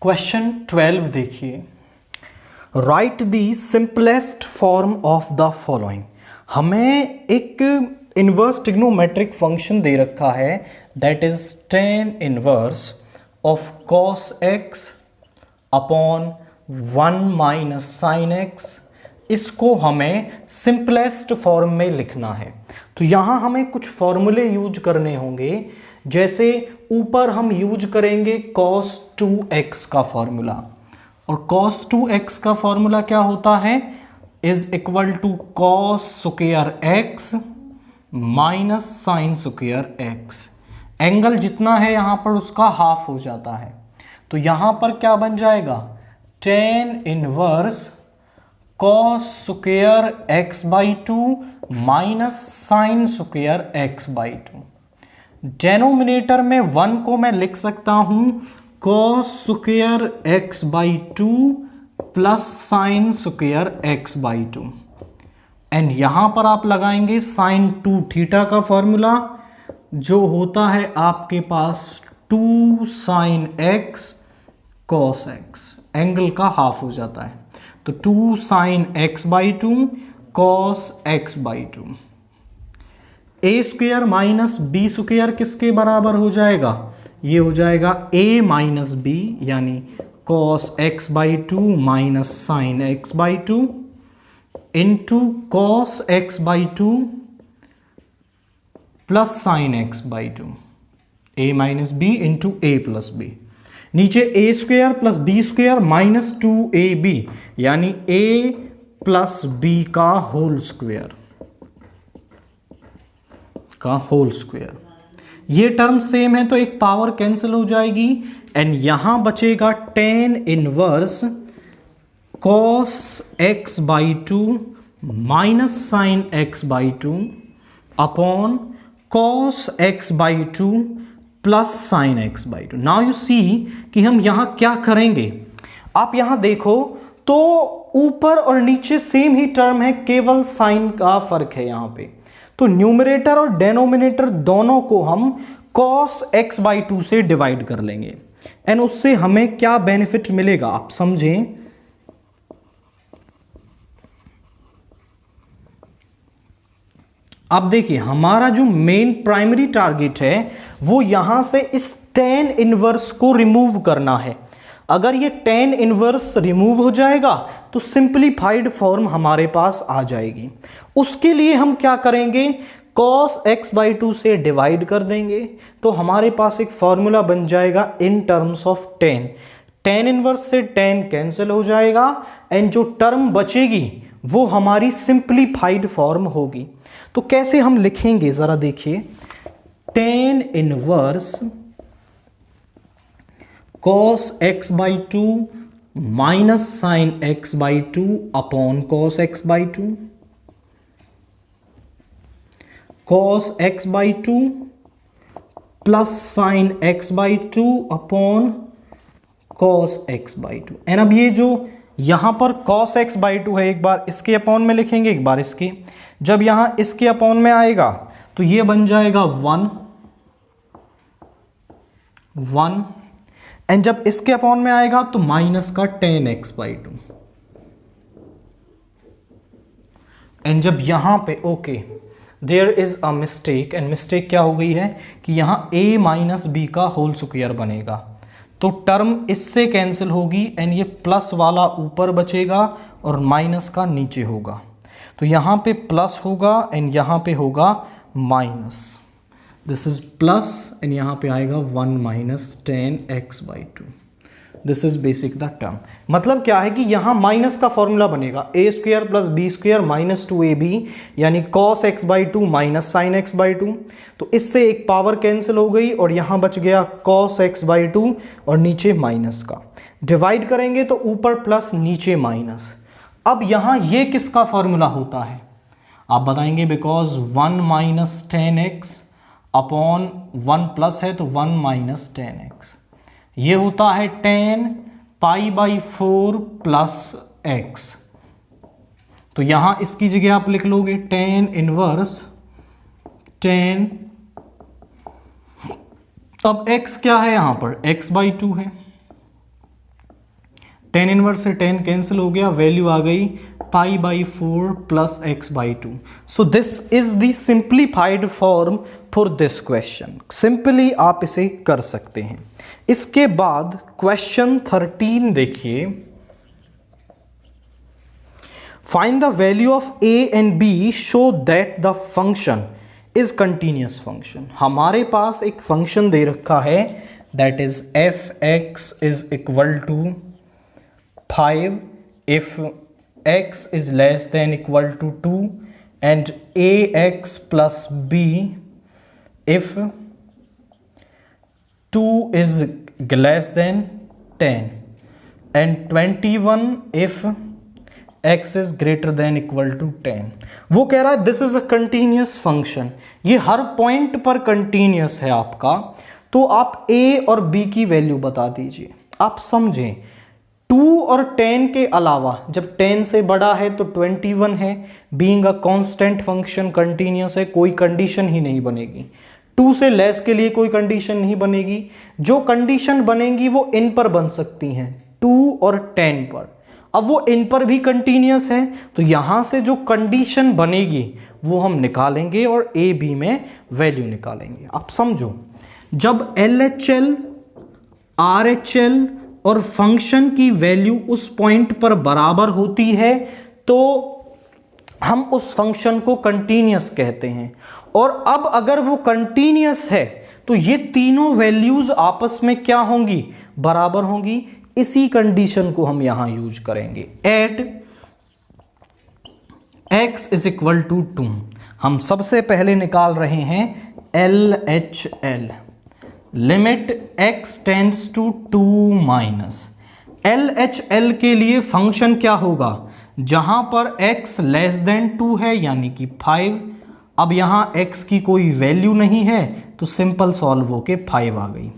Question 12 देखिए, write the simplest form of the following. हमें एक इनवर्स ट्रिग्नोमेट्रिक फंक्शन दे रखा है that is tan inverse of cos x upon 1 minus sine x। इसको हमें सिंपलेस्ट फॉर्म में लिखना है। तो यहां हमें कुछ फॉर्मूले यूज करने होंगे, जैसे ऊपर हम यूज करेंगे cos 2x का फॉर्मूला, और cos 2x का फॉर्मूला क्या होता है, is equal to cos square x minus sine square x। Angle जितना है यहां पर उसका हाफ हो जाता है। तो यहां पर क्या बन जाएगा, tan inverse cos square x by 2 minus sine square x by 2। Denominator में 1 को मैं लिख सकता हूं cos square x by 2 plus sign square x by 2, and यहां पर आप लगाएंगे साइन 2 थीटा का फॉर्मूला, जो होता है आपके पास 2 sine x cos x। Angle का हाफ हो जाता है, तो 2 sine x by 2 cos x by 2। a square minus B square किसके बराबर हो जाएगा, ये हो जाएगा a माइनस बी, यानी cos x by 2 minus sine x by 2 into cos x by 2 plus sine x by 2, a minus B into a plus B. नीचे a square plus B square minus 2ab, यानी a plus B का whole square ये term same है तो एक power cancel हो जाएगी, and यहां बचेगा tan inverse cos x by 2 minus sine x by 2 upon cos x by 2 plus sine x by 2। Now you see कि हम यहां क्या करेंगे। आप यहां देखो तो ऊपर और नीचे सेम ही टर्म है, केवल साइन का फर्क है यहां पे। तो न्यूमरेटर और डेनोमिनेटर दोनों को हम cos x बाई 2 से डिवाइड कर लेंगे, एंड उससे हमें क्या बेनिफिट मिलेगा आप समझें। अब देखिए, हमारा जो मेन प्राइमरी टारगेट है वो यहां से इस tan इनवर्स को रिमूव करना है। अगर ये tan इनवर्स रिमूव हो जाएगा तो सिंपलीफाइड फॉर्म हमारे पास आ जाएगी। उसके लिए हम क्या करेंगे, cos x बाई 2 से डिवाइड कर देंगे, तो हमारे पास एक फॉर्मूला बन जाएगा in terms of tan inverse से tan कैंसिल हो जाएगा, एंड जो टर्म बचेगी वो हमारी सिंपलीफाइड फॉर्म होगी। तो कैसे हम लिखेंगे जरा देखिए, tan inverse cos x by 2 minus sine x by 2 upon cos x by 2, cos x by 2 plus sine x by 2 upon cos x by 2। And अब ये जो यहां पर cos x बाई 2 है, एक बार इसके अपॉन में लिखेंगे, एक बार इसके। जब यहां इसके अपॉन में आएगा तो ये बन जाएगा 1, एंड जब इसके अपॉन में आएगा तो माइनस का tan x बाई 2, एंड जब यहां पे okay there is a mistake, एंड मिस्टेक क्या हो गई है कि यहां a माइनस बी का होल स्क्वायर बनेगा, तो टर्म इससे कैंसिल होगी, एंड ये प्लस वाला ऊपर बचेगा और माइनस का नीचे होगा। तो यहां पे प्लस होगा एंड यहां पे होगा minus, this is plus, and यहां पे आएगा 1 minus tan x by 2। This is basic the term. मतलब क्या है कि यहां माइनस का फॉर्मूला बनेगा a square plus B square minus 2ab, यानी cos x by 2 minus sine x by 2। तो इससे एक पावर कैंसिल हो गई और यहां बच गया cos x बाई 2 और नीचे माइनस का। डिवाइड करेंगे तो ऊपर प्लस नीचे माइनस। अब यहां ये किसका फॉर्मूला होता है आप बताएंगे, because 1 minus tan x upon 1 plus है तो 1 माइनस tan x, ये होता है tan pi by 4 plus x। तो यहां इसकी जगह आप लिख लोगे tan इनवर्स tan, अब x क्या है यहां पर, x बाई 2 है, 10 इनवर्स से 10 कैंसिल हो गया, वैल्यू आ गई π/4 plus x/2। So this is the simplified form for this question. Simply आप इसे कर सकते हैं। इसके बाद क्वेश्चन 13 देखिए, find the value of a and b show that the function is continuous function. हमारे पास एक फंक्शन दे रखा है that is f(x) is equal to 5 if x is less than equal to 2 and ax plus b if 2 is less than 10 and 21 if x is greater than equal to 10। वो कह रहा है this is a continuous function, ये हर point पर continuous है आपका। तो आप a और b की वैल्यू बता दीजिए। आप समझें 2 और 10 के अलावा जब 10 से बड़ा है तो 21 है, being a constant function continuous है, कोई कंडीशन ही नहीं बनेगी। 2 से लेस के लिए कोई कंडीशन नहीं बनेगी, जो कंडीशन बनेगी वो इन पर बन सकती हैं, 2 और 10 पर। अब वो इन पर भी कंटिन्यूअस है तो यहां से जो कंडीशन बनेगी वो हम निकालेंगे और ए बी में वैल्यू निकालेंगे। आप समझो, जब LHL RHL और फंक्शन की वैल्यू उस पॉइंट पर बराबर होती है तो हम उस फंक्शन को कंटिन्यूअस कहते हैं। और अब अगर वो कंटिन्यूअस है तो ये तीनों वैल्यूज आपस में क्या होंगी, बराबर होंगी। इसी कंडीशन को हम यहां यूज करेंगे। At x is equal to 2 हम सबसे पहले निकाल रहे हैं LHL, limit x tends to 2 minus. LHL के लिए फंक्शन क्या होगा, जहां पर x लेस देन 2 है यानी कि 5। अब यहां x की कोई वैल्यू नहीं है तो सिंपल सॉल्व होके 5 आ गई।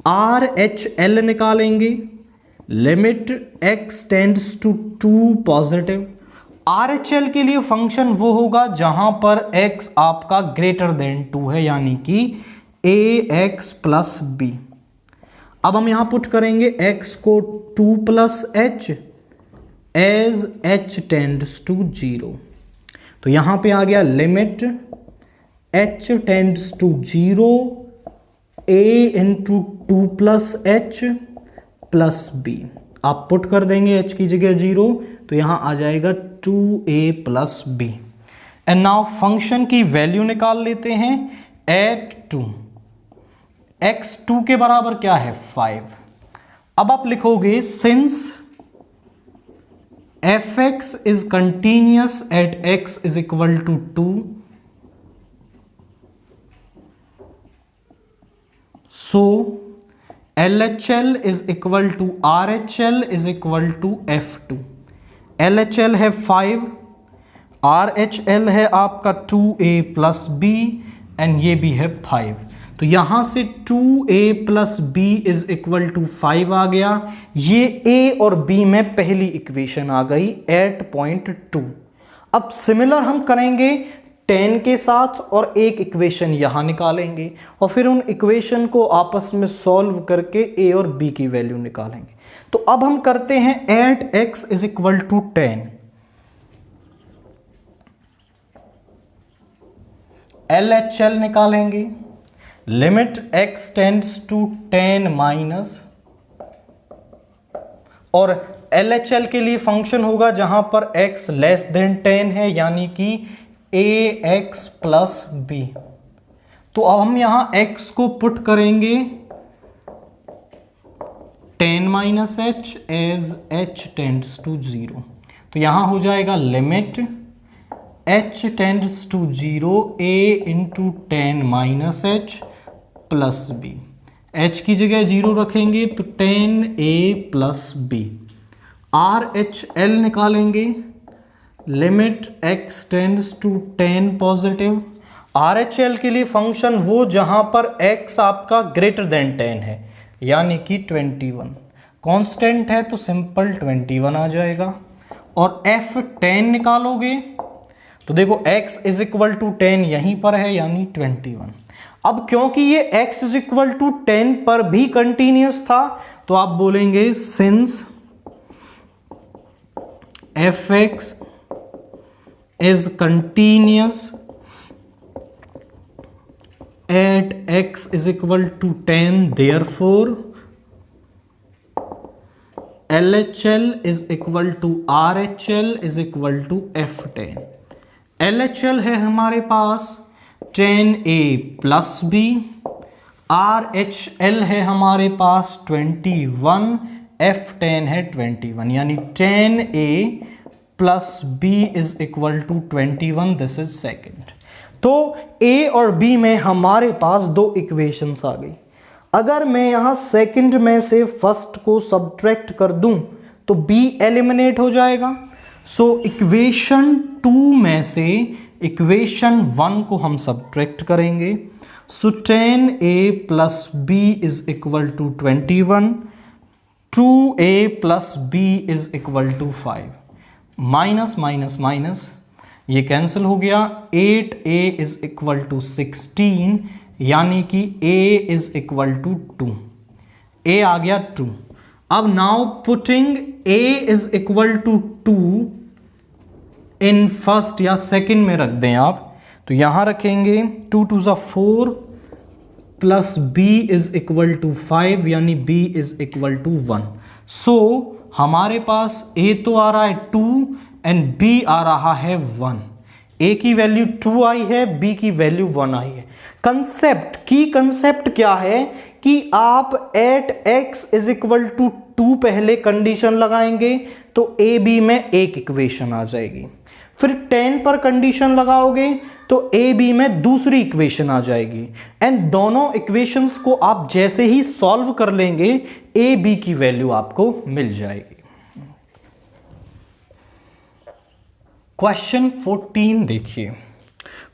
RHL निकालेंगे, limit x tends to 2 positive. RHL के लिए फंक्शन वो होगा जहां पर x आपका ग्रेटर देन 2 है यानी कि ax प्लस b। अब हम यहां पुट करेंगे x को 2 plus h as h tends to 0। तो यहां पे आ गया limit h tends to 0 a into 2 plus h plus b। आप पुट कर देंगे h की जगह 0 तो यहां आ जाएगा 2a plus b। And now function की वैल्यू निकाल लेते हैं। एट 2 x 2 के बराबर क्या है 5। अब आप लिखोगे since fx is continuous at x is equal to 2 so LHL is equal to RHL is equal to F2। LHL है 5, RHL है आपका 2a प्लस b एंड ये भी है 5। तो यहां से 2a plus b is equal to 5 आ गया। ये a और b में पहली इक्वेशन आ गई 8.2। अब सिमिलर हम करेंगे 10 के साथ और एक इक्वेशन यहां निकालेंगे और फिर उन इक्वेशन को आपस में सॉल्व करके a और b की वैल्यू निकालेंगे। तो अब हम करते हैं 8x is equal to 10। LHL निकालेंगे, limit x tends to 10 minus, और LHL के लिए फंक्शन होगा जहां पर x लेस देन 10 है यानी कि ax प्लस b। तो अब हम यहां x को पुट करेंगे 10 minus h as h tends to 0। तो यहां हो जाएगा limit h tends to 0 a into 10 minus h plus b। h की जगह 0 रखेंगे तो 10a प्लस b। RHL निकालेंगे, limit x tends to 10 positive. RHL के लिए फंक्शन वो जहां पर x आपका ग्रेटर देन 10 है यानी कि 21। कांस्टेंट है तो सिंपल 21 आ जाएगा। और F10 निकालोगे तो देखो x इज इक्वल टू 10 यहीं पर है यानी 21। अब क्योंकि ये x इज इक्वल टू 10 पर भी कंटिन्यूअस था तो आप बोलेंगे since F X is continuous at x is equal to 10, therefore LHL is equal to RHL is equal to F10। LHL है हमारे पास 10a प्लस b, RHL है हमारे पास 21, F10 है 21, यानी 10a plus b is equal to 21। This is second. तो A और B में हमारे पास दो इक्वेशंस आ गई। अगर मैं यहां सेकंड में से फर्स्ट को सब्ट्रैक्ट कर दूं तो B एलिमिनेट हो जाएगा। सो इक्वेशन 2 में से इक्वेशन 1 को हम सब्ट्रैक्ट करेंगे। So 10a plus b is equal to 21, 2a plus b is equal to 5, minus minus minus ये कैंसिल हो गया। 8a इज इक्वल टू 16, यानी कि a is equal to 2, a आ गया 2। अब now putting a is equal to 2 in first या second में रख दें आप, तो यहां रखेंगे 2 2 ज़ा 4 plus b is equal to 5, यानी b is equal to 1। So हमारे पास a तो आ रहा है 2 एंड b आ रहा है 1। a की वैल्यू 2 आई है, b की वैल्यू 1 आई है। कंसेप्ट क्या है कि आप at x is equal to 2 पहले कंडीशन लगाएंगे तो a b में एक इक्वेशन आ जाएगी, फिर 10 पर कंडीशन लगाओगे तो a b में दूसरी इक्वेशन आ जाएगी, एंड दोनों इक्वेशंस को आप जैसे ही सॉल्व कर लेंगे a b की वैल्यू आपको मिल जाएगी। क्वेश्चन 14 देखिए,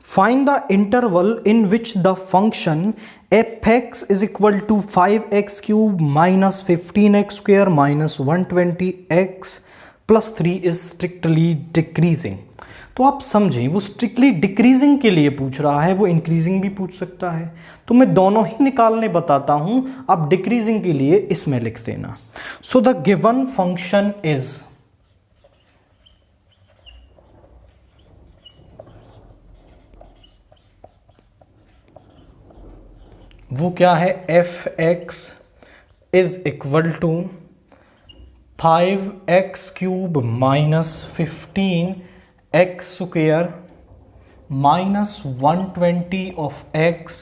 find the interval in which the function f(x) is equal to 5x cube minus 15x square minus 120x plus 3 is strictly decreasing. तो आप समझें, वो स्ट्रिक्टली डिक्रीजिंग के लिए पूछ रहा है, वो इंक्रीजिंग भी पूछ सकता है, तो मैं दोनों ही निकालने बताता हूं, आप डिक्रीजिंग के लिए इसमें लिख देना। So the given function is, वो क्या है, f(x) is equal to 5x cube minus 15x square minus 120 of x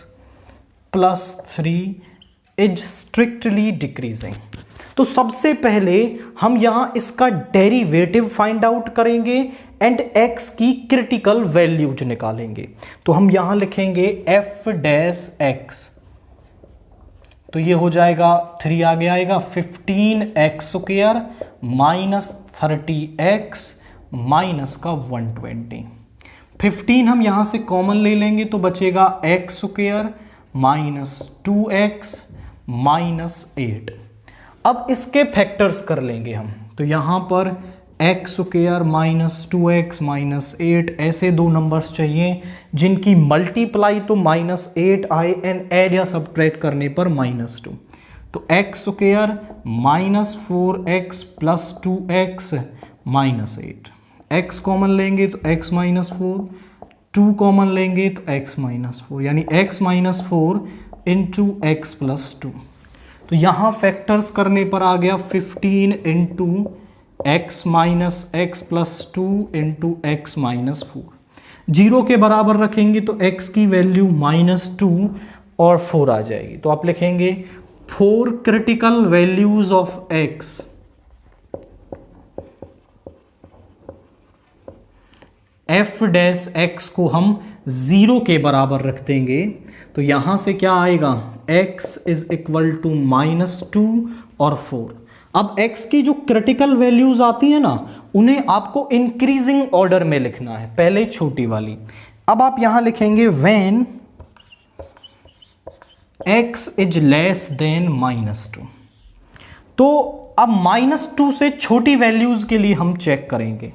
plus 3 is strictly decreasing. तो सबसे पहले हम यहां इसका डेरिवेटिव फाइंड आउट करेंगे एंड x की क्रिटिकल वैल्यूज निकालेंगे। तो हम यहां लिखेंगे f डैश x, तो ये हो जाएगा 3 आगे आएगा 15x square minus 30x minus का 120। 15 हम यहां से कॉमन ले लेंगे तो बचेगा x square minus 2x minus 8। अब इसके फैक्टर्स कर लेंगे हम, तो यहां पर x square minus 2x minus 8, ऐसे दो नंबर्स चाहिए जिनकी मल्टीप्लाई तो माइनस 8 आए एंड ऐड या सब्ट्रैक्ट करने पर माइनस 2। तो x square minus 4x plus 2x minus 8, x common लेंगे तो x माइनस 4, 2 कॉमन लेंगे तो x माइनस 4, यानी x minus 4 into x plus 2। तो यहाँ फैक्टर्स करने पर आ गया 15 into x minus x plus 2 into x minus 4। 0 के बराबर रखेंगे तो x की वैल्यू माइनस 2 और 4 आ जाएगी। तो आप लिखेंगे 4 critical values of x f dash x को हम 0 के बराबर रख देंगे, तो यहां से क्या आएगा, x is equal to minus 2 और 4। अब x की जो क्रिटिकल वैल्यूज आती है ना, उन्हें आपको इंक्रीजिंग ऑर्डर में लिखना है, पहले छोटी वाली। अब आप यहां लिखेंगे when x is less than minus 2। तो अब माइनस 2 से छोटी वैल्यूज के लिए हम चेक करेंगे।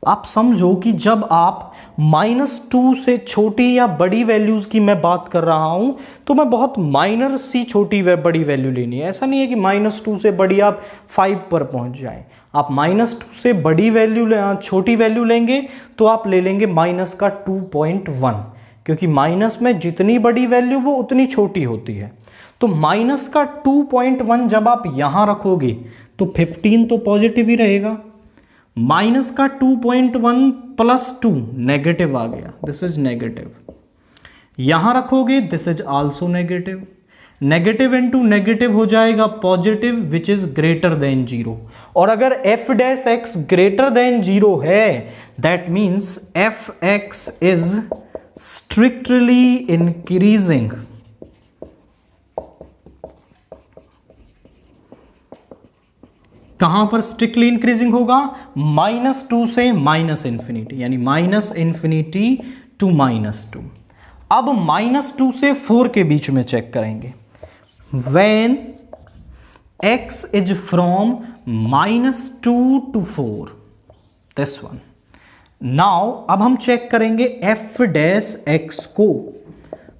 आप समझो कि जब आप -2 से छोटी या बड़ी वैल्यूज की मैं बात कर रहा हूं तो मैं बहुत माइनर सी छोटी व बड़ी वैल्यू लेनी है। ऐसा नहीं है कि -2 से बड़ी आप 5 पर पहुंच जाएं। आप -2 से बड़ी वैल्यू छोटी वैल्यू लेंगे तो आप ले लेंगे माइनस का 2.1, क्योंकि माइनस में जितनी बड़ी वैल्यू वो उतनी छोटी होती है। तो माइनस का 2.1 जब आप यहां रखोगे तो 15 तो पॉजिटिव ही रहेगा। माइनस का 2.1 प्लस 2 नेगेटिव आ गया, दिस इज नेगेटिव। यहां रखोगे this is also negative. Negative into negative हो जाएगा positive, which is greater than 0। और अगर F dash x greater than 0 है, that means F X is strictly increasing. कहां पर स्ट्रिक्टली इंक्रीजिंग होगा? -2 से -इन्फिनिटी, यानी -इन्फिनिटी टू -2। अब -2 से 4 के बीच में चेक करेंगे। When x is from -2 to 4, this one. Now अब हम चेक करेंगे f डैश x को।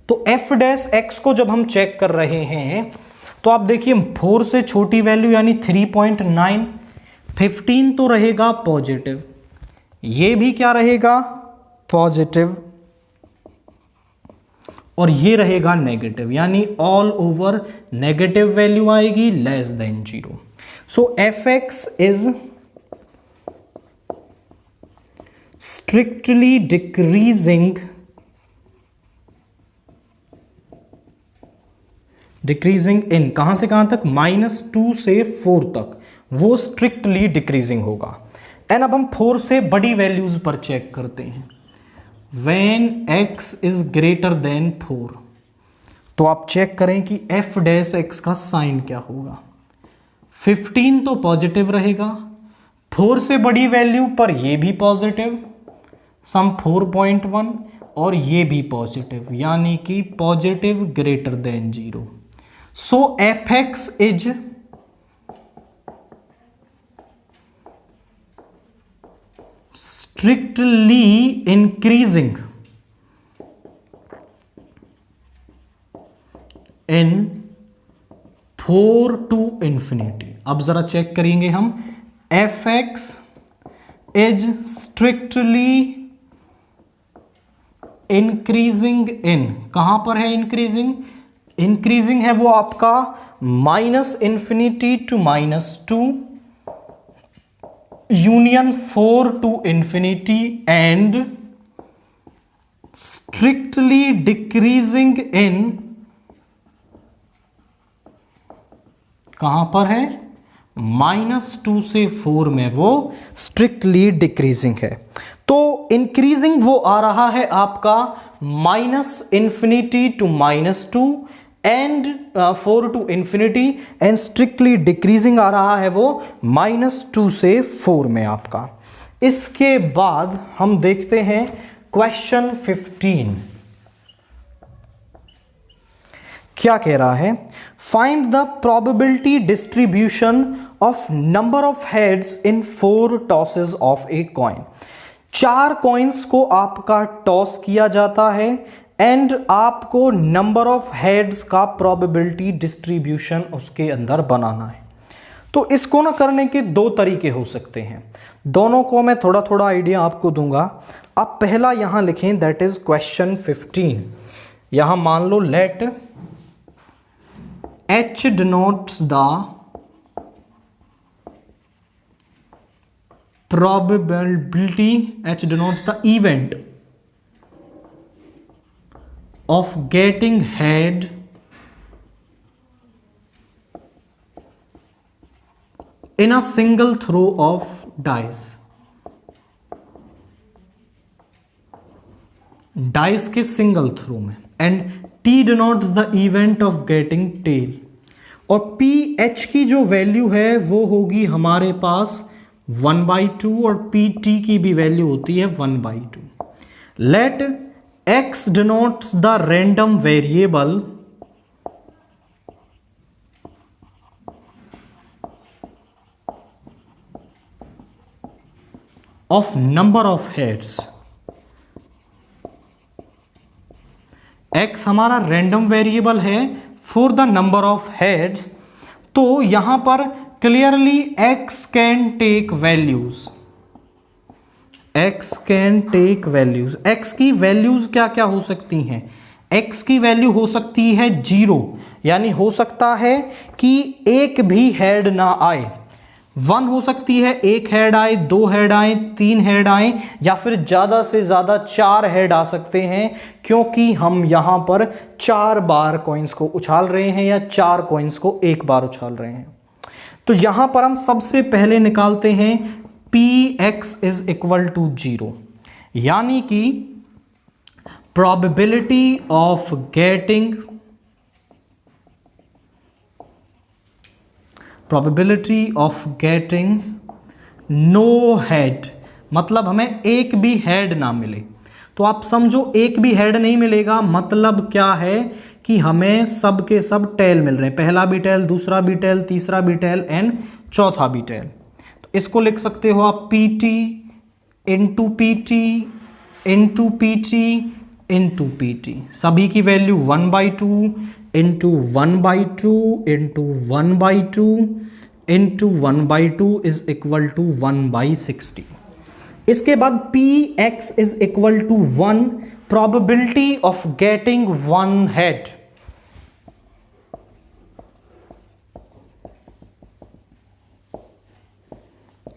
तो f डैश x को जब हम चेक कर रहे हैं तो आप देखिए 4 से छोटी वैल्यू यानी 3.9, 15 तो रहेगा पॉजिटिव, ये भी क्या रहेगा? पॉजिटिव, और ये रहेगा नेगेटिव, यानी ऑल ओवर नेगेटिव वैल्यू आएगी less than 0। So F X is strictly decreasing in कहां से कहां तक? -2 से 4 तक वो स्ट्रिक्टली डिक्रीजिंग होगा। एंड अब हम 4 से बड़ी वैल्यूज पर चेक करते हैं। When x is greater than 4, तो आप चेक करें कि f डैश x का साइन क्या होगा। 15 तो पॉजिटिव रहेगा, 4 से बड़ी वैल्यू पर ये भी पॉजिटिव, सम 4.1, और ये भी पॉजिटिव, यानी कि positive greater than 0। So F X is strictly increasing in 4 to infinity। अब जरा चेक करेंगे हम, F X is strictly increasing in, कहां पर है इंक्रीजिंग? इंक्रीजिंग है वो आपका -infinity to -2 union 4 to infinity and strictly decreasing in, कहां पर है? -2 से 4 में वो स्ट्रिक्टली डिक्रीजिंग है। तो इंक्रीजिंग वो आ रहा है आपका -infinity to -2 and 4 to infinity, and strictly decreasing आ रहा है वो -2 से 4 में आपका। इसके बाद हम देखते हैं क्वेश्चन 15 क्या कह रहा है। Find the probability distribution of number of heads in 4 tosses of a coin. 4 coins को आपका टॉस किया जाता है एंड आपको नंबर ऑफ हेड्स का प्रोबेबिलिटी डिस्ट्रीब्यूशन उसके अंदर बनाना है। तो इसको ना करने के 2 तरीके हो सकते हैं, दोनों को मैं थोड़ा थोड़ा आइडिया आपको दूंगा। आप पहला यहां लिखें, दैट इज क्वेश्चन 15। यहां मान लो late H denotes the probability, H denotes the event of getting head in a single throw of dice। Dice के सिंगल थ्रो में। And T denotes the event of getting tail। और PH की जो value है वो होगी हमारे पास 1/2 और PT की भी वैल्यू होती है 1/2। लेट X denotes the random variable of number of heads, x हमारा रैंडम वेरिएबल है for the number of heads, तो यहां पर clearly x can take values, x can take values. x की वैल्यूज क्या क्या हो सकती हैं? x की वैल्यू हो सकती है 0, यानी हो सकता है कि एक भी हेड ना आए। 1 हो सकती है, एक हेड आए, 2 हेड आए, 3 हेड आए, या फिर ज़्यादा से ज़्यादा 4 हेड आ सकते हैं, क्योंकि हम यहाँ पर 4 बार कॉइन्स को उछाल रहे हैं या 4 कॉइन्स को एक बार उछाल रहे हैं। तो यहाँ पर हम सबसे पहले निकालते हैं Px इज इक्वल टू 0, यानी कि probability of getting no head, मतलब हमें एक भी हेड ना मिले। तो आप समझो एक भी हेड नहीं मिलेगा, मतलब क्या है कि हमें सब के सब टेल मिल रहे हैं, पहला भी टेल, दूसरा भी टेल, तीसरा भी टेल एंड चौथा भी टेल। तो इसको लिख सकते हो आप PT into PT into PT into PT, सभी की value 1/2 into 1/2 into 1/2 into 1/2 is equal to 1/60। इसके बाद Px is equal to 1, probability of getting 1 head,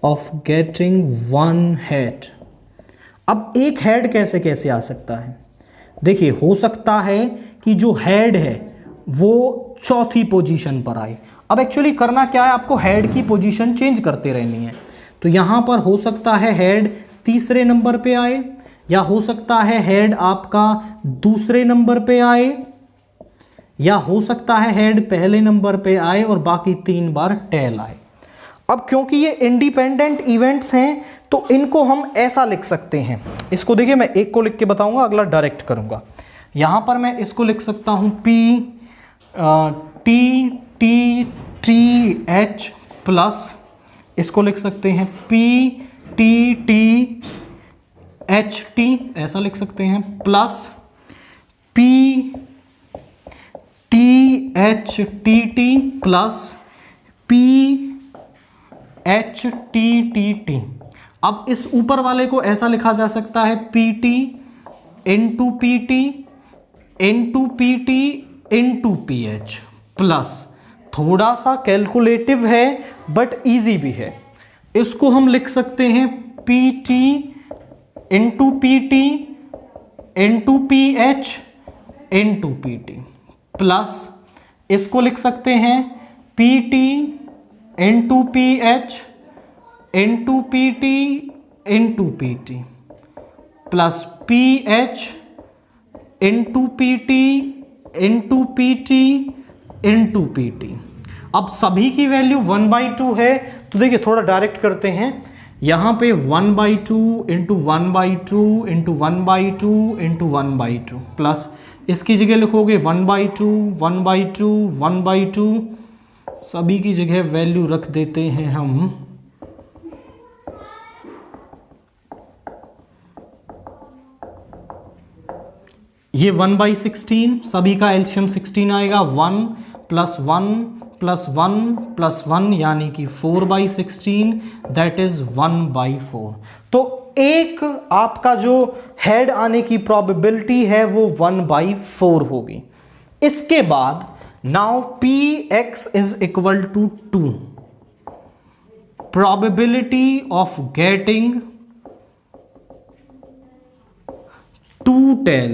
of getting 1 head. अब एक हेड कैसे कैसे आ सकता है? देखिए, हो सकता है कि जो हेड है वो चौथी पोजीशन पर आए। अब एक्चुअली करना क्या है, आपको हेड की पोजीशन चेंज करते रहनी है। तो यहां पर हो सकता है हेड तीसरे नंबर पे आए, या हो सकता है हेड आपका दूसरे नंबर पे आए, या हो सकता है हेड पहले नंबर पे आए और बाकी 3 बार टेल आए। अब क्योंकि ये इंडिपेंडेंट इवेंट्स हैं तो इनको हम ऐसा लिख सकते हैं। इसको देखिए, मैं एक को लिख के बताऊंगा, अगला डायरेक्ट करूंगा। यहां पर मैं इसको लिख सकता हूं PTTH प्लस, इसको लिख सकते हैं PTTHT, ऐसा लिख सकते हैं, प्लस PTHTT प्लस PHTTT। अब इस ऊपर वाले को ऐसा लिखा जा सकता है PT into PT into PT into PH plus, थोड़ा सा कैलकुलेटिव है बट इजी भी है, इसको हम लिख सकते हैं PT into PT into PH into PT plus, इसको लिख सकते हैं PT into PH into PT into PT plus PH into PT into PT into PT। अब सभी की वैल्यू 1/2 है, तो देखिए थोड़ा डायरेक्ट करते हैं। यहां पे 1/2 इंटू 1/2 इंटू 1/2 इंटू 1/2 प्लस, इसकी जगह लिखोगे 1/2 1/2 1/2, सभी की जगह वैल्यू रख देते हैं हम ये 1/16, सभी का एलसीएम 16 आएगा, 1 प्लस 1 प्लस 1 प्लस 1 यानी कि 4/16, दैट इज 1/4। तो एक आपका जो हेड आने की प्रोबेबिलिटी है वो 1/4 होगी। इसके बाद now Px is equal to 2, probability of getting 2 tail.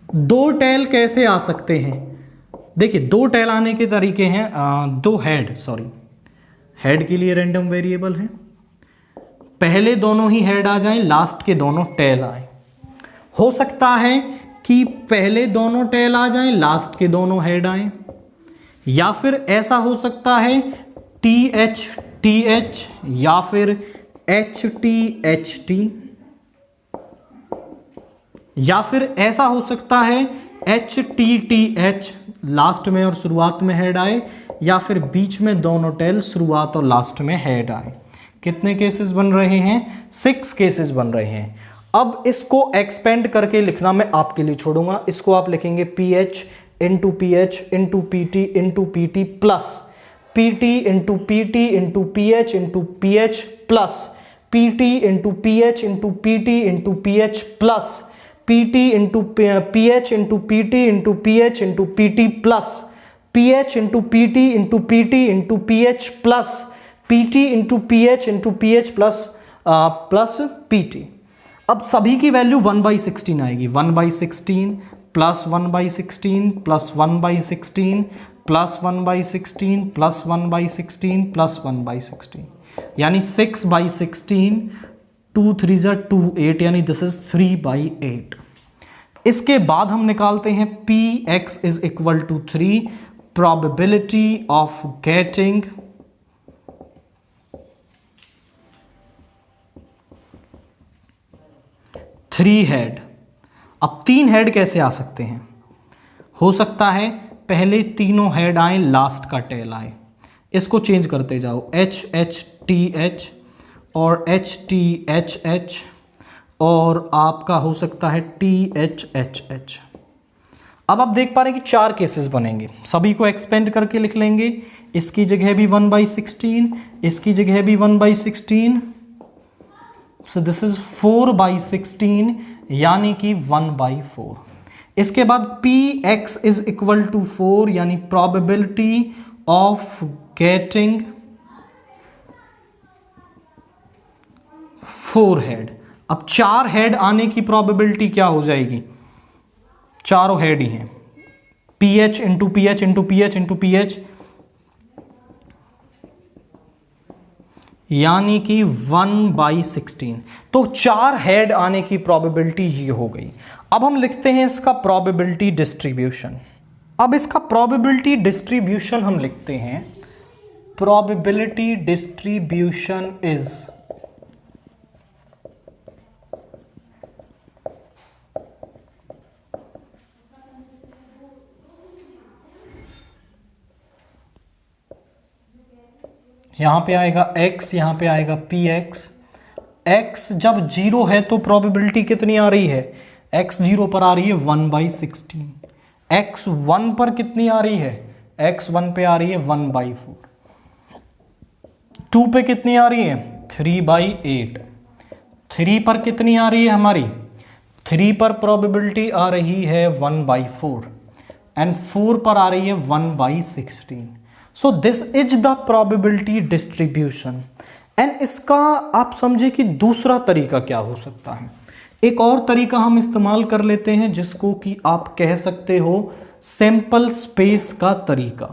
2 tail कैसे आ सकते हैं? देखिए 2 टेल आने के तरीके हैं, 2 हेड, सॉरी, हेड के लिए रैंडम वेरिएबल है, पहले दोनों ही हेड आ जाएं, लास्ट के दोनों टेल आए। हो सकता है कि पहले दोनों टेल आ जाएं, लास्ट के दोनों हेड आए, या फिर ऐसा हो सकता है TH TH या फिर HT HT, या फिर ऐसा हो सकता है HT TH, लास्ट में और शुरुआत में हेड आए, या फिर बीच में दोनों टेल, शुरुआत और लास्ट में हेड आए। कितने केसेस बन रहे हैं? 6 केसेस बन रहे हैं। अब इसको एक्सपेंड करके लिखना मैं आपके लिए छोड़ूंगा। इसको आप लिखेंगे PH into PH into PT into PT plus PT into PT into PH into PH plus PT into PH into PT into PH plus PT into PH into PT into PH into PT plus PH into PT into PT into PH plus PT into PH into PH plus plus PT। अब सभी की value 1/16 आएगी। 1/16 plus 1/16 plus 1/16 plus 1/16 plus 1/16 plus 1/16, यानी 6/16, 2 3 ज़ा 2 8, यानी this is 3/8। इसके बाद हम निकालते हैं Px is equal to 3, probability of getting three head. अब 3 हेड कैसे आ सकते हैं? हो सकता है पहले तीनों हेड आए, लास्ट का टेल आए। इसको चेंज करते जाओ, HHTH और HTHH और आपका हो सकता है THHH। अब आप देख पा रहे हैं कि 4 केसेस बनेंगे। सभी को एक्सपेंड करके लिख लेंगे। इसकी जगह भी 1/16, इसकी जगह भी 1/16, सो दिस इज 4/16, यानी कि 1/4। इसके बाद Px इज इक्वल टू 4, यानी प्रोबेबिलिटी ऑफ गेटिंग 4 हेड। अब 4 हेड आने की प्रोबेबिलिटी क्या हो जाएगी? चारों हेड ही हैं, PH into PH into PH into PH, यानी कि 1/16। तो 4 हेड आने की प्रोबेबिलिटी ये हो गई। अब हम लिखते हैं इसका प्रोबेबिलिटी डिस्ट्रीब्यूशन। अब इसका प्रोबेबिलिटी डिस्ट्रीब्यूशन हम लिखते हैं, प्रोबेबिलिटी डिस्ट्रीब्यूशन इज यहां पे आएगा x, यहां पे आएगा Px। x जब 0 है तो प्रोबेबिलिटी कितनी आ रही है? x 0 पर आ रही है 1/16। x 1 पर कितनी आ रही है? x 1 पे आ रही है 1/4। 2 पे कितनी आ रही है? 3/8। 3 पर कितनी आ रही है हमारी? 3 पर प्रोबेबिलिटी आ रही है 1/4 एंड 4 पर आ रही है 1/16। सो this is the probability distribution. And इसका आप समझे कि दूसरा तरीका क्या हो सकता है। एक और तरीका हम इस्तेमाल कर लेते हैं, जिसको कि आप कह सकते हो सैंपल स्पेस का तरीका।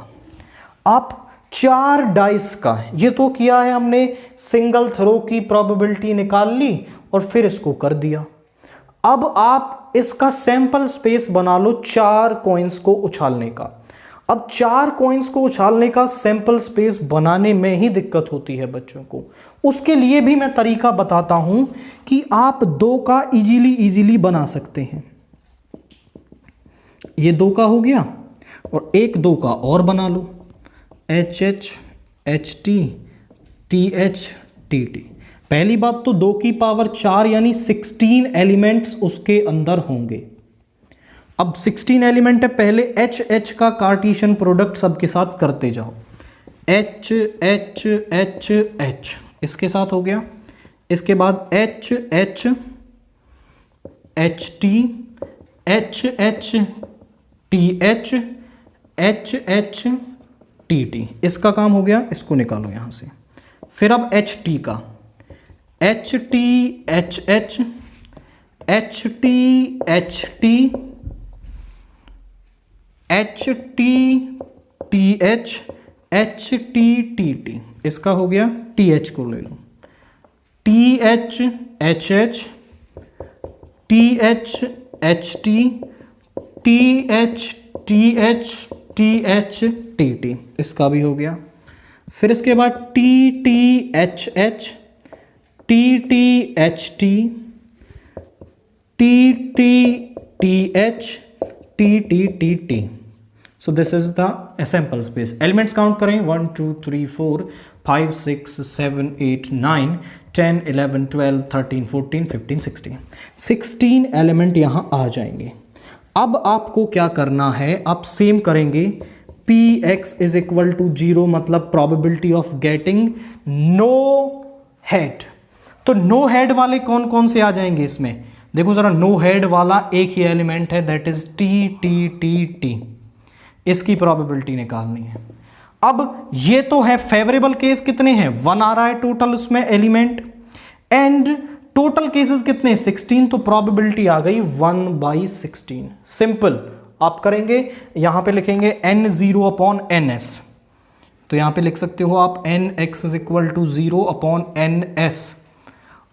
आप 4 डाइस का, ये तो किया है हमने, सिंगल थ्रो की प्रोबेबिलिटी निकाल ली और फिर इसको कर दिया। अब आप इसका सैंपल स्पेस बना लो 4 कॉइन्स को उछालने का। अब 4 कॉइन्स को उछालने का सैंपल स्पेस बनाने में ही दिक्कत होती है बच्चों को। उसके लिए भी मैं तरीका बताता हूं कि आप 2 का इजीली बना सकते हैं। ये 2 का हो गया और एक 2 का और बना लो, HH HT TH TT। पहली बात तो 2 की पावर 4 यानी 16 एलिमेंट्स उसके अंदर होंगे। अब 16 एलिमेंट है, पहले HH का कार्टेशियन प्रोडक्ट सबके साथ करते जाओ। HH इसके साथ हो गया। इसके बाद HH HT HH TH HH TT, इसका काम हो गया। इसको निकालो यहां से। फिर अब HT का, HT HH HT HT HT TH HT TT, इसका हो गया। TH को ले लो, TH HH TH HT TH TH TH TT, इसका भी हो गया। फिर इसके बाद TT HH TT HT TT TH TT TT, so this is the sample space. Elements count करें 1 2 3 4 5 6 7 8 9 10 11 12 13 14 15 16 16 एलिमेंट यहाँ आ जाएंगे। अब आपको क्या करना है, आप सेम करेंगे P X is equal to 0 मतलब probability of getting no head. तो नो हेड वाले कौन कौन से आ जाएंगे इसमें, देखो जरा, नो हेड वाला एक ही एलिमेंट है that is T T T T, इसकी प्रोबेबिलिटी निकालनी है। अब ये तो है फेवरेबल केस कितने हैं, 1 आ रहा है टोटल उसमें एलिमेंट, एंड टोटल केसेस कितने 16, तो प्रोबेबिलिटी आ गई 1/16। सिंपल आप करेंगे, यहां पे लिखेंगे n0 अपॉन ns, तो यहां पे लिख सकते हो आप nx is equal to 0 upon ns,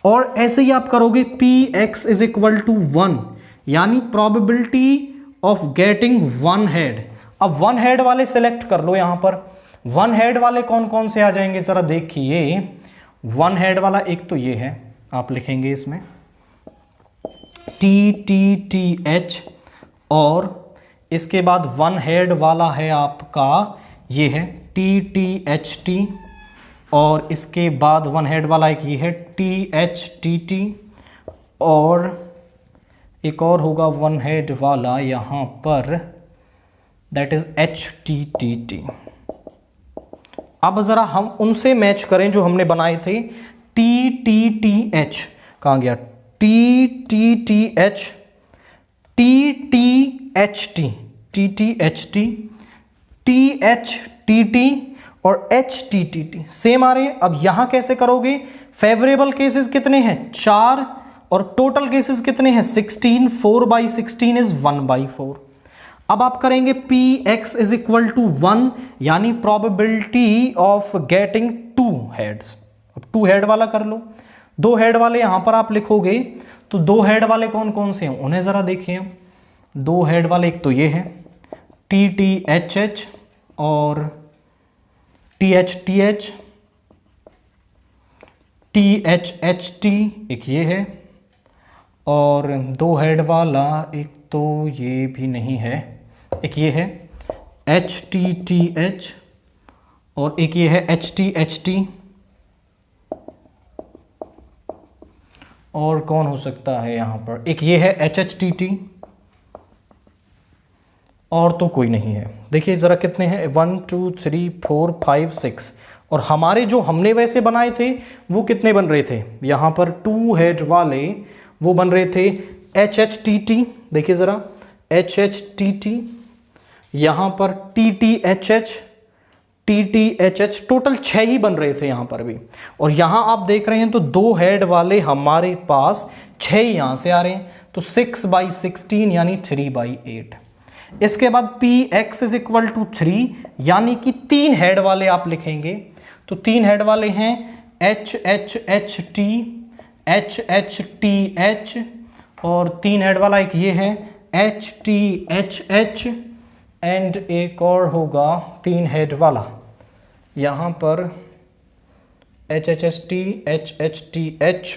और ऐसे ही आप करोगे px इज इक्वल टू 1, यानी probability of getting one head. अब वन हेड वाले सिलेक्ट कर लो, यहां पर वन हेड वाले कौन कौन से आ जाएंगे जरा देखिए। वन हेड वाला एक तो ये है, आप लिखेंगे इसमें टी टी टी एच, और इसके बाद वन हेड वाला है आपका ये है टी टी एच टी, और इसके बाद वन हेड वाला एक ये है टी एच टी टी, और एक और होगा वन हेड वाला यहाँ पर that is H T T T. अब ज़रा हम उनसे मैच करें जो हमने बनाए थे, टी टी टी एच कहाँ गया, T T T H, T T H T, T T H T, T H T T और H T T T same आ रहे हैं। अब यहां कैसे करोगे, फेवरेबल केसेस कितने हैं 4 और टोटल केसेस कितने हैं 16, 4/16 इज 1/4। अब आप करेंगे P X is equal to 1, यानी प्रोबेबिलिटी ऑफ गेटिंग 2 हेड्स। अब 2 हेड वाला कर लो, 2 हेड वाले यहां पर आप लिखोगे, तो 2 हेड वाले कौन कौन से हैं उन्हें जरा देखिए। 2 हेड वाले एक तो ये है टी टी एच एच और T H T H, T H H T एक ये है, और 2 हेड वाला एक तो ये भी नहीं है, एक ये है एच टी टी एच, और एक ये है एच टी, और कौन हो सकता है यहां पर, एक ये है एच एच टी टी, और तो कोई नहीं है। देखिए ज़रा कितने हैं 1 2 3 4 5 6, और हमारे जो हमने वैसे बनाए थे वो कितने बन रहे थे, यहाँ पर 2 हेड वाले वो बन रहे थे एच एच टी टी, देखिए ज़रा एच एच टी टी, यहाँ पर T T H H, T T H H, total 6 ही बन रहे थे यहाँ पर भी। और यहाँ आप देख रहे हैं तो 2 हेड वाले हमारे पास 6 यहाँ से आ रहे हैं, तो 6/16 यानी 3/8। इसके बाद P X is equal to 3, यानी कि 3 हेड वाले आप लिखेंगे, तो 3 हेड वाले हैं H H H T, H H T H, और 3 हेड वाला एक ये है H T H H, and एक और होगा 3 हेड वाला यहाँ पर H H H T, H H T H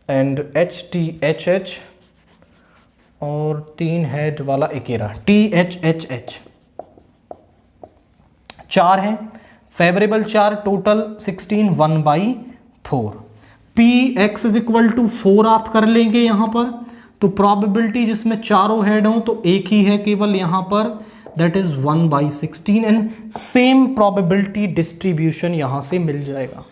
and H T H H, और 3 हेड वाला एक ही रहा टी एच एच एच। 4 हैं favourable, 4 total 16, 1/4। P X is equal to 4 आप कर लेंगे यहां पर, तो प्रोबेबिलिटी जिसमें चारों हेड हों तो एक ही है केवल यहां पर, that is 1/16, and same probability distribution यहां से मिल जाएगा।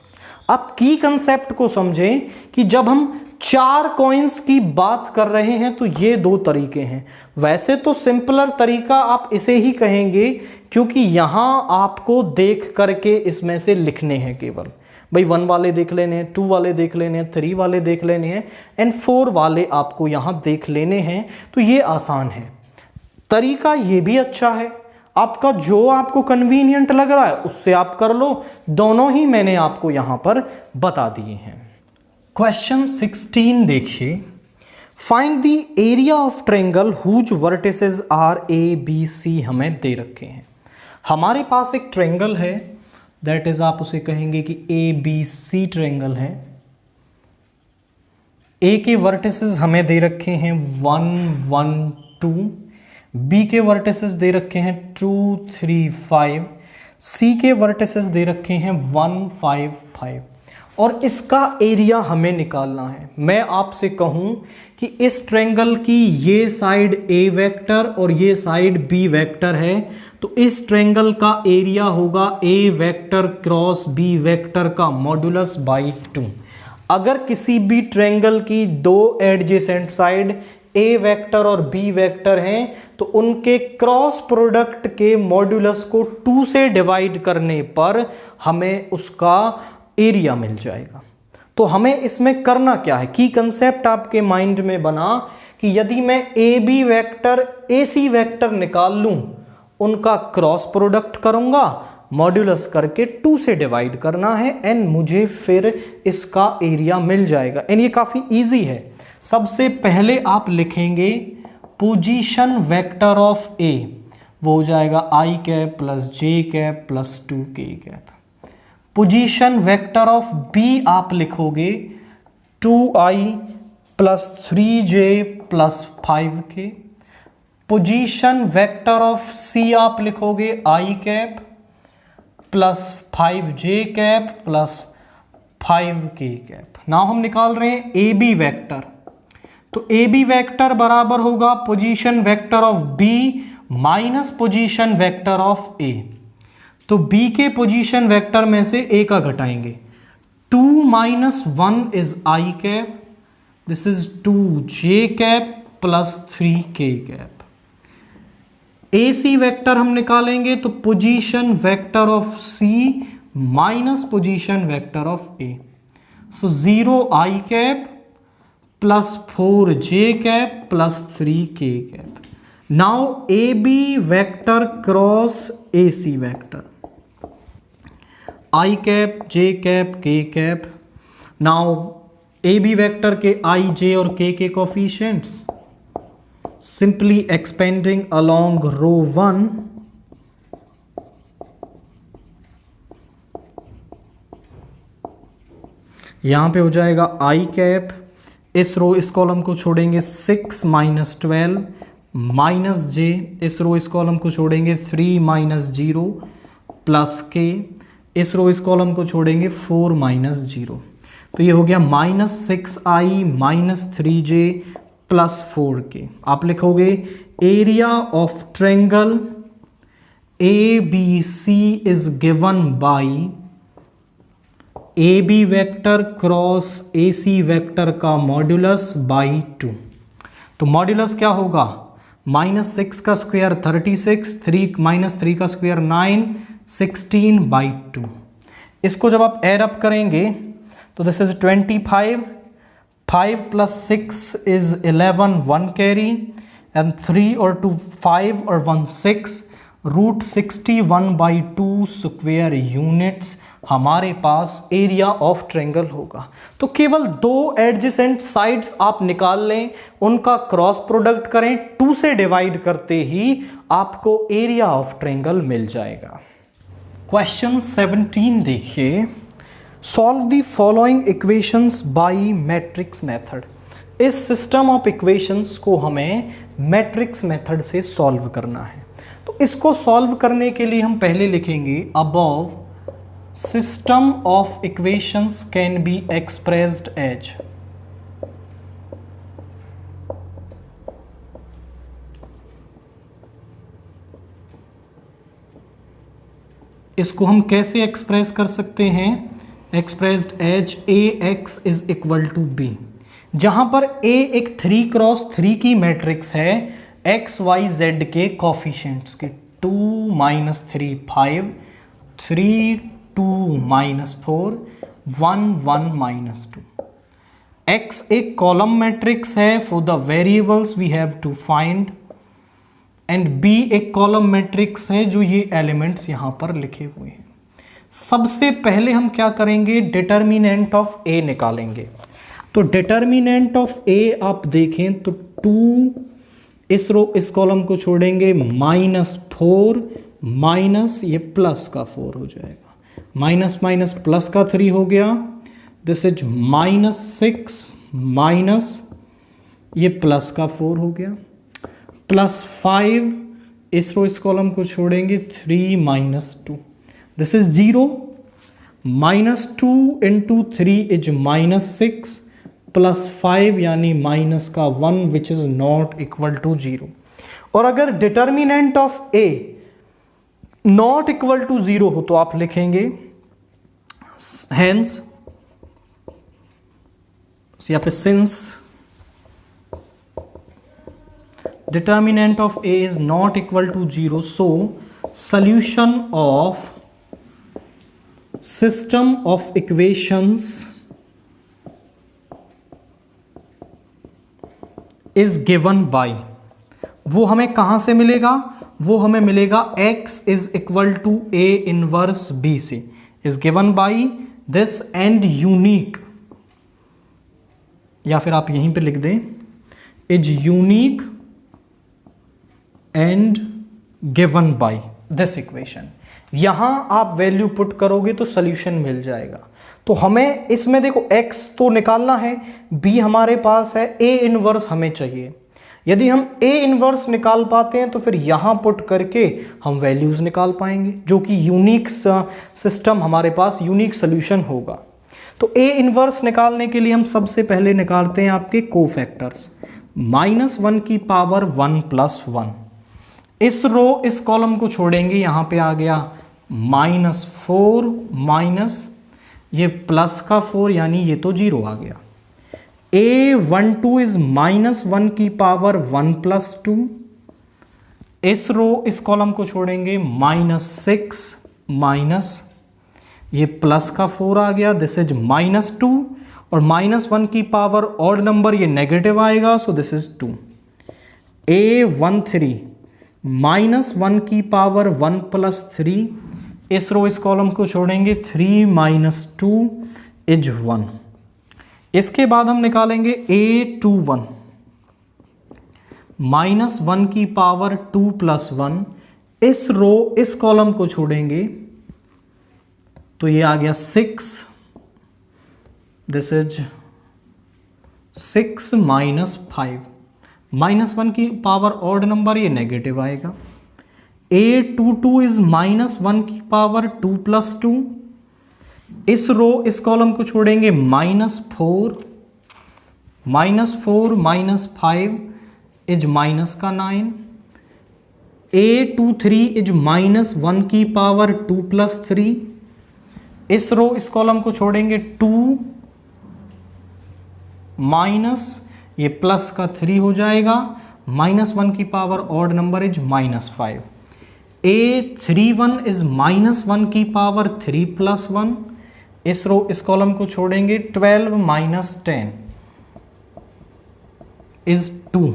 अब की कंसेप्ट को समझें कि जब हम 4 कॉइन्स की बात कर रहे हैं तो ये 2 तरीके हैं। वैसे तो सिंपलर तरीका आप इसे ही कहेंगे, क्योंकि यहां आपको देख करके इसमें से लिखने हैं केवल, भाई 1 वाले देख लेने हैं, 2 वाले देख लेने हैं, 3 वाले देख लेने हैं, एंड 4 वाले आपको यहां देख लेने हैं। तो ये आसान है तरीका, ये भी अच्छा है, आपका जो आपको कन्वीनियंट लग रहा है उससे आप कर लो। दोनों ही मैंने आपको यहां पर बता दिए हैं। क्वेश्चन 16 देखिए, find the area of triangle whose vertices are A B C हमें दे रखे हैं। हमारे पास एक ट्रायंगल है, दैट इज आप उसे कहेंगे कि ए बी सी ट्रायंगल है। ए के वर्टिसेस हमें दे रखे हैं 1 1 2, बी के वर्टिसेस दे रखे हैं 2 3 5, सी के वर्टिसेस दे रखे हैं 1 5 5 और इसका एरिया हमें निकालना है। मैं आपसे कहूं कि इस ट्रायंगल की ये साइड ए वेक्टर और ये साइड बी वेक्टर है, तो इस ट्रायंगल का एरिया होगा ए वेक्टर क्रॉस बी वेक्टर का मॉड्यूलस बाई 2। अगर किसी भी ट्रायंगल की दो एडजेसेंट साइड ए वेक्टर और बी वेक्टर हैं तो उनके क्रॉस प्रोडक्ट के मॉड्यूलस को 2 से डिवाइड करने पर हमें उसका एरिया मिल जाएगा। तो हमें इसमें करना क्या है, की कंसेप्ट आपके माइंड में बना कि यदि मैं A B vector A C vector निकाल लूं, उनका क्रॉस प्रोडक्ट करूंगा, मॉड्यूलस करके 2 से डिवाइड करना है एंड मुझे फिर इसका एरिया मिल जाएगा। एंड ये काफी इजी है। सबसे पहले आप लिखेंगे पोजीशन वेक्टर ऑफ ए, वो हो जाएगा I cap plus J cap plus 2k cap. Position vector of B आप लिखोगे 2i plus 3j plus 5k। Position vector of C आप लिखोगे I cap plus 5j cap plus 5k cap. Now हम निकाल रहे हैं ए बी वेक्टर, तो ए B vector बराबर होगा position vector of B minus position vector of A. तो बी के पोजीशन वेक्टर में से ए का घटाएंगे, 2 minus 1 is I cap, this is 2j cap plus 3k cap. A C vector हम निकालेंगे तो position vector of C minus position vector of A, so 0 I cap plus 4j cap plus 3k cap. Now A B vector cross A C vector, I cap J cap K cap. Now A B vector के I J और K coefficients, simply expanding along row 1, यहां पे हो जाएगा I cap, इस रो इस column को छोड़ेंगे 6 माइनस 12 माइनस जे, इस रो इस कॉलम को छोड़ेंगे 3 माइनस 0 प्लस के, इस रो इस कॉलम को छोड़ेंगे 4 माइनस 0। तो ये हो गया minus 6i minus 3j plus 4k। आप लिखोगे area of triangle A B C is given by A B vector cross A C vector का मॉड्यूलस बाई 2। तो मॉड्यूलस क्या होगा, माइनस 6 का स्क्वायर 36, 3 माइनस 3 का स्क्वायर 9, 16 बाई 2। इसको जब आप एड अप करेंगे तो this is 25, 5 plus 6 is 11, 1 carry and 3 और 2 5 और 1 6, रूट 61 बाई 2 स्क्वायर यूनिट्स हमारे पास एरिया ऑफ ट्रायंगल होगा। तो केवल दो एडजेसेंट साइड्स आप निकाल लें, उनका क्रॉस प्रोडक्ट करें, 2 से डिवाइड करते ही आपको एरिया ऑफ ट्रायंगल मिल जाएगा। क्वेश्चन 17 देखिए, solve the following equations bye matrix method. इस सिस्टम ऑफ इक्वेशंस को हमें मैट्रिक्स मेथड से सॉल्व करना है। तो इसको सॉल्व करने के लिए हम पहले लिखेंगे above system of equations can be expressed as. इसको हम कैसे एक्सप्रेस कर सकते हैं, expressed as A X is equal to B, जहां पर ए एक 3 क्रॉस 3 की मैट्रिक्स है, एक्स वाई जेड के कॉफिशिएंट्स के 2 माइनस 3 5, 3 2 माइनस 4, 1 1 माइनस 2। एक्स एक कॉलम मैट्रिक्स है for the variables we have to find, and B एक कॉलम मैट्रिक्स है जो ये एलिमेंट्स यहां पर लिखे हुए हैं। सबसे पहले हम क्या करेंगे, डिटर्मिनेंट ऑफ ए निकालेंगे। तो डिटर्मिनेंट ऑफ ए आप देखें तो 2, इस रो इस कॉलम को छोड़ेंगे -4 माइनस ये प्लस का 4 हो जाएगा, माइनस माइनस प्लस का 3 हो गया, दिस इज -6 माइनस ये प्लस का 4 हो गया, +5, इस रो इस कॉलम को छोड़ेंगे 3 - 2, दिस इज 0, -2 × 3 इज -6, +5 यानी माइनस का 1 which is not equal to 0। और अगर determinant of A not equal to 0 हो तो आप लिखेंगे हेंस या फिर since determinant of A is not equal to 0, so solution of system of equations is given by, वो हमें कहां से मिलेगा, वो हमें मिलेगा x is equal to A inverse B से, is given by this and unique, या फिर आप यहीं पे लिख दें is unique and given by this equation. यहां आप वैल्यू पुट करोगे तो सोल्यूशन मिल जाएगा। तो हमें इसमें देखो x तो निकालना है, b हमारे पास है, a इनवर्स हमें चाहिए। यदि हम a इनवर्स निकाल पाते हैं तो फिर यहां पुट करके हम वैल्यूज निकाल पाएंगे, जो कि यूनिक सिस्टम हमारे पास यूनिक सोल्यूशन होगा। तो a इनवर्स निकालने के लिए हम सबसे पहले निकालते हैं आपके कोफैक्टर्स, -1 की पावर 1 + 1, इस रो इस कॉलम को छोड़ेंगे, यहां पे आ गया -4 माइनस ये प्लस का 4 यानी ये तो 0 आ गया। A12 इज -1 की पावर 1 + 2, इस रो इस कॉलम को छोड़ेंगे -6 माइनस ये प्लस का 4 आ गया, दिस इज -2, और -1 की पावर ऑड नंबर ये नेगेटिव आएगा, सो दिस इज 2। A13 -1 की पावर 1 + 3, इस रो इस कॉलम को छोड़ेंगे 3 - 2 इज 1। इसके बाद हम निकालेंगे A21 -1 की पावर 2 + 1, इस रो इस कॉलम को छोड़ेंगे तो ये आ गया 6, दिस इज 6 - 5, -1 की पावर ऑड नंबर ये नेगेटिव आएगा। A22 इज -1 की पावर 2 + 2, इस रो इस कॉलम को छोड़ेंगे -4 -5 इज -9। A23 इज -1 की पावर 2 + 3, इस रो इस कॉलम को छोड़ेंगे 2 माइनस ये प्लस का 3 हो जाएगा, -1 की power odd number is -5। A31 is -1 की पावर 3 + 1, इस रो इस कॉलम को छोड़ेंगे 12 - 10 इज 2।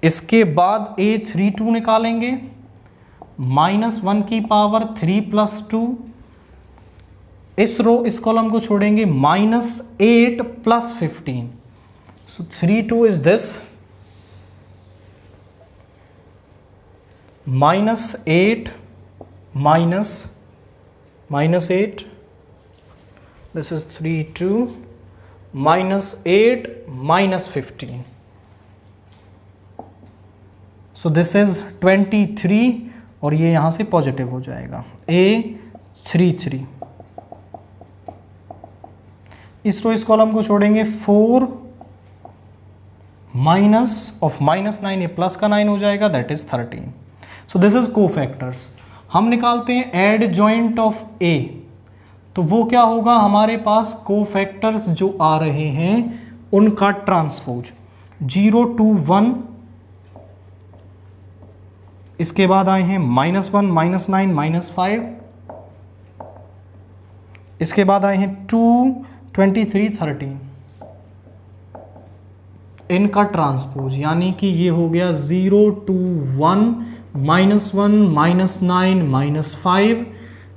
इसके बाद A32 निकालेंगे, -1 की पावर 3 + 2, इस रो इस कॉलम को छोड़ेंगे -8 + 15, so 32 is this, -8 -8, this is 32 -8 -15, so this is 23, और ये यहां से पॉजिटिव हो जाएगा। A33, इस रो इस कॉलम को छोड़ेंगे 4 माइनस ऑफ -9 ये प्लस का 9 हो जाएगा, that is 13। So this is cofactors. हम निकालते हैं एड जॉइंट ऑफ ए, तो वो क्या होगा, हमारे पास कोफैक्टर्स जो आ रहे हैं उनका ट्रांसपोज 0 2 1, इसके बाद आए हैं -1 -9 -5, इसके बाद आए हैं 2 23 13, इनका ट्रांसपोज यानी कि ये हो गया 0 2 1 -1 -9 -5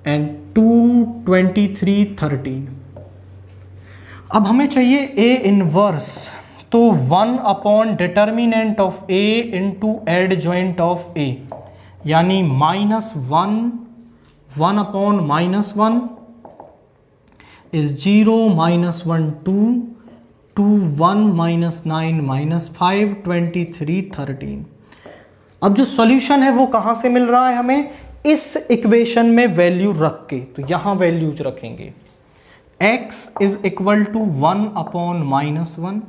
एंड 2 23 13। अब हमें चाहिए A इनवर्स, तो 1 determinant of A into adjoint of A, यानी -1 1/-1 is 0 -1 2 2 1 -9 -5 23 13। अब जो सॉल्यूशन है वो कहां से मिल रहा है हमें, इस इक्वेशन में वैल्यू रख के, तो यहां वैल्यूज रखेंगे। x is equal to 1 upon -1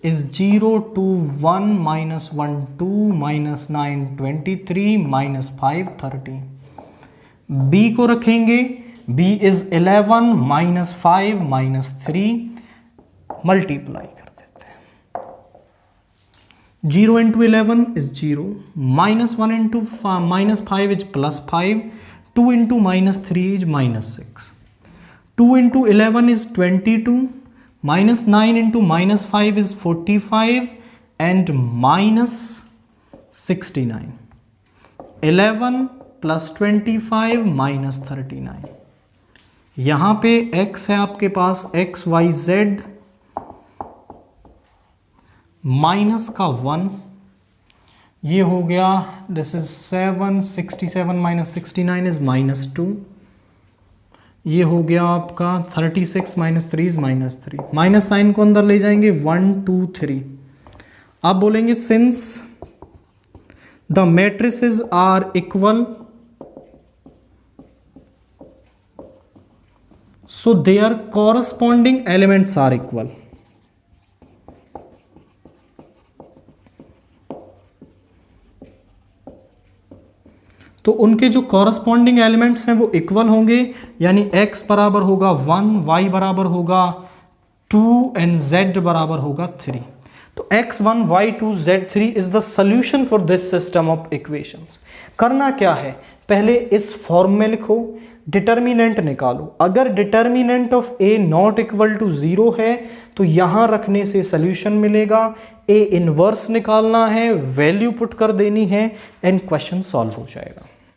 is 0 to 1 minus 1 2 minus 9 23 minus 5 30। b को रखेंगे, b is 11 minus 5 minus 3, multiply कर देते हैं। 0 into 11 is 0, minus 1 into minus 5 is plus 5, 2 into minus 3 is minus 6, 2 into 11 is 22, minus 9 into minus 5 is 45 and minus 69, 11 plus 25 minus 39। यहाँ पे x है आपके पास x y z minus का 1, ये हो गया, दिस इज 7, 67 माइनस 69 इज -2, ये हो गया आपका 36 माइनस 3 इज -3, माइनस साइन को अंदर ले जाएंगे 1 2 3। आप बोलेंगे since the matrices are equal so their corresponding elements are equal. तो उनके जो कॉरस्पॉन्डिंग एलिमेंट्स हैं वो इक्वल होंगे, यानी x बराबर होगा 1, y बराबर होगा 2 एंड z बराबर होगा 3। तो x1 y2 z3 is the solution for this system of equations. करना क्या है, पहले इस फॉर्म में लिखो, डिटर्मिनेंट निकालो। अगर determinant of a not equal to 0 है तो यहां रखने से सॉल्यूशन मिलेगा, a इनवर्स निकालना है, वैल्यू पुट कर देनी है एंड क्वेश्चन सॉल्व हो जाएगा।